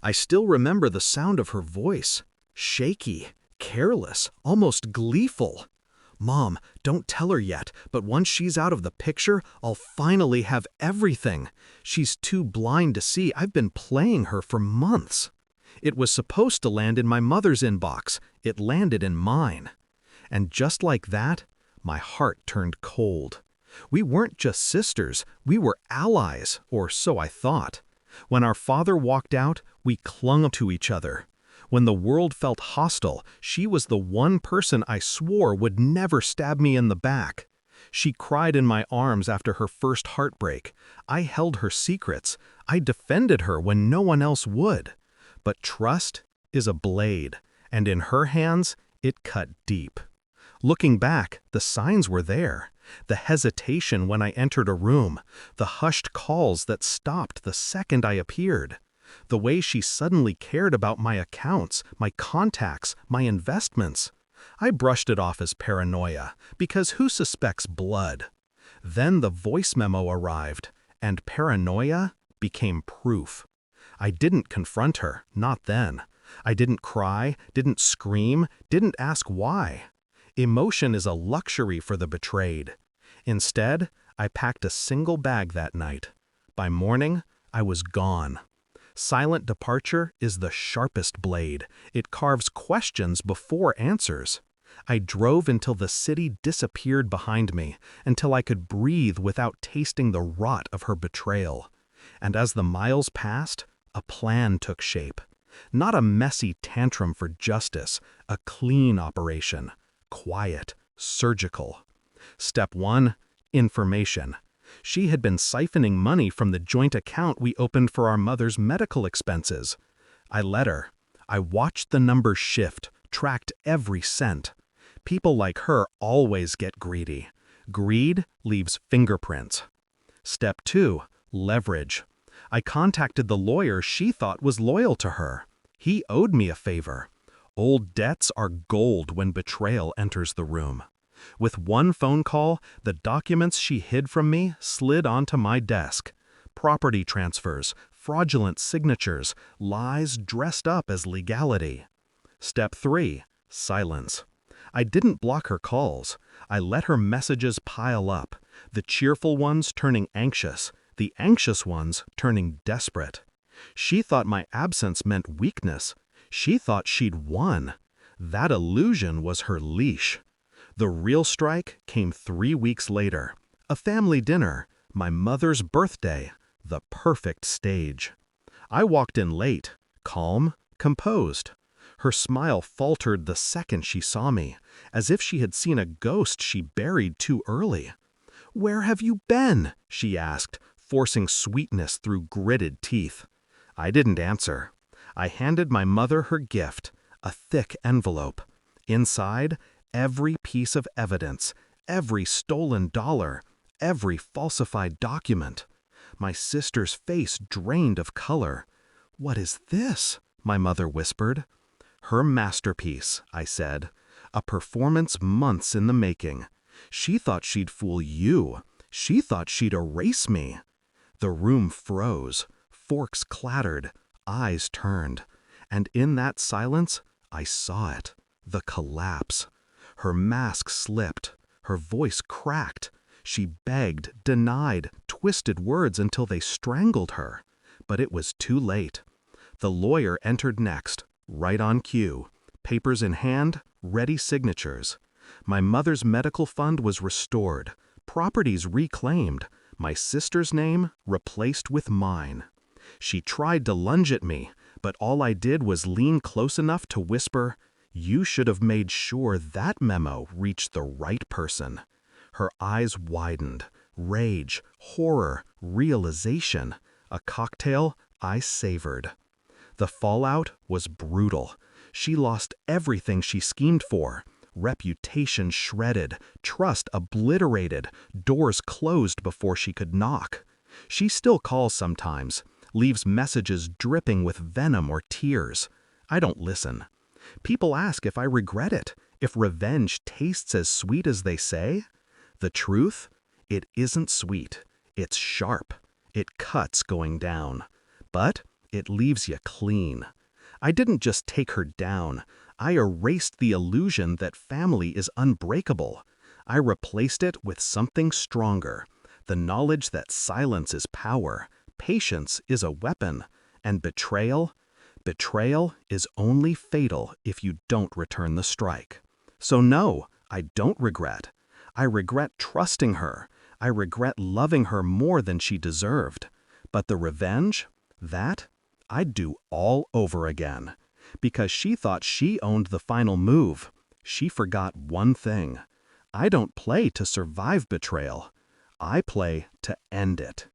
I still remember the sound of her voice. Shaky, careless, almost gleeful. "Mom, don't tell her yet, but once she's out of the picture, I'll finally have everything. She's too blind to see I've been playing her for months." It was supposed to land in my mother's inbox. It landed in mine. And just like that, my heart turned cold. We weren't just sisters, we were allies, or so I thought. When our father walked out, we clung to each other. When the world felt hostile, she was the one person I swore would never stab me in the back. She cried in my arms after her first heartbreak. I held her secrets. I defended her when no one else would. But trust is a blade, and in her hands, it cut deep. Looking back, the signs were there. The hesitation when I entered a room, the hushed calls that stopped the second I appeared. The way she suddenly cared about my accounts, my contacts, my investments. I brushed it off as paranoia, because who suspects blood? Then the voice memo arrived, and paranoia became proof. I didn't confront her, not then. I didn't cry, didn't scream, didn't ask why. Emotion is a luxury for the betrayed. Instead, I packed a single bag that night. By morning, I was gone. Silent departure is the sharpest blade. It carves questions before answers. I drove until the city disappeared behind me, until I could breathe without tasting the rot of her betrayal. And as the miles passed, a plan took shape. Not a messy tantrum for justice, a clean operation. Quiet, surgical. Step 1, information. She had been siphoning money from the joint account we opened for our mother's medical expenses. I let her. I watched the numbers shift, tracked every cent. People like her always get greedy. Greed leaves fingerprints. Step 2, leverage. I contacted the lawyer she thought was loyal to her. He owed me a favor. Old debts are gold when betrayal enters the room. With one phone call, the documents she hid from me slid onto my desk. Property transfers, fraudulent signatures, lies dressed up as legality. Step 3, silence. I didn't block her calls. I let her messages pile up, the cheerful ones turning anxious, the anxious ones turning desperate. She thought my absence meant weakness. She thought she'd won. That illusion was her leash. The real strike came 3 weeks later. A family dinner, my mother's birthday, the perfect stage. I walked in late, calm, composed. Her smile faltered the second she saw me, as if she had seen a ghost she buried too early. "Where have you been?" she asked, forcing sweetness through gritted teeth. I didn't answer. I handed my mother her gift, a thick envelope. Inside, every piece of evidence, every stolen dollar, every falsified document. My sister's face drained of color. "What is this?" my mother whispered. "Her masterpiece," I said. "A performance months in the making. She thought she'd fool you. She thought she'd erase me." The room froze. Forks clattered. Eyes turned. And in that silence, I saw it. The collapse. Her mask slipped. Her voice cracked. She begged, denied, twisted words until they strangled her. But it was too late. The lawyer entered next, right on cue. Papers in hand, ready signatures. My mother's medical fund was restored. Properties reclaimed. My sister's name replaced with mine. She tried to lunge at me, but all I did was lean close enough to whisper, "You should have made sure that memo reached the right person." Her eyes widened. Rage, horror, realization. A cocktail I savored. The fallout was brutal. She lost everything she schemed for. Reputation shredded, trust obliterated, doors closed before she could knock. She still calls sometimes, leaves messages dripping with venom or tears. I don't listen. People ask if I regret it, if revenge tastes as sweet as they say. The truth? It isn't sweet. It's sharp. It cuts going down. But It leaves you clean. I didn't just take her down. I erased the illusion that family is unbreakable. I replaced it with something stronger, the knowledge that silence is power, patience is a weapon, and betrayal is only fatal if you don't return the strike. So no, I don't regret. I regret trusting her. I regret loving her more than she deserved. But the revenge? That? I'd do all over again. Because she thought she owned the final move. She forgot one thing. I don't play to survive betrayal. I play to end it.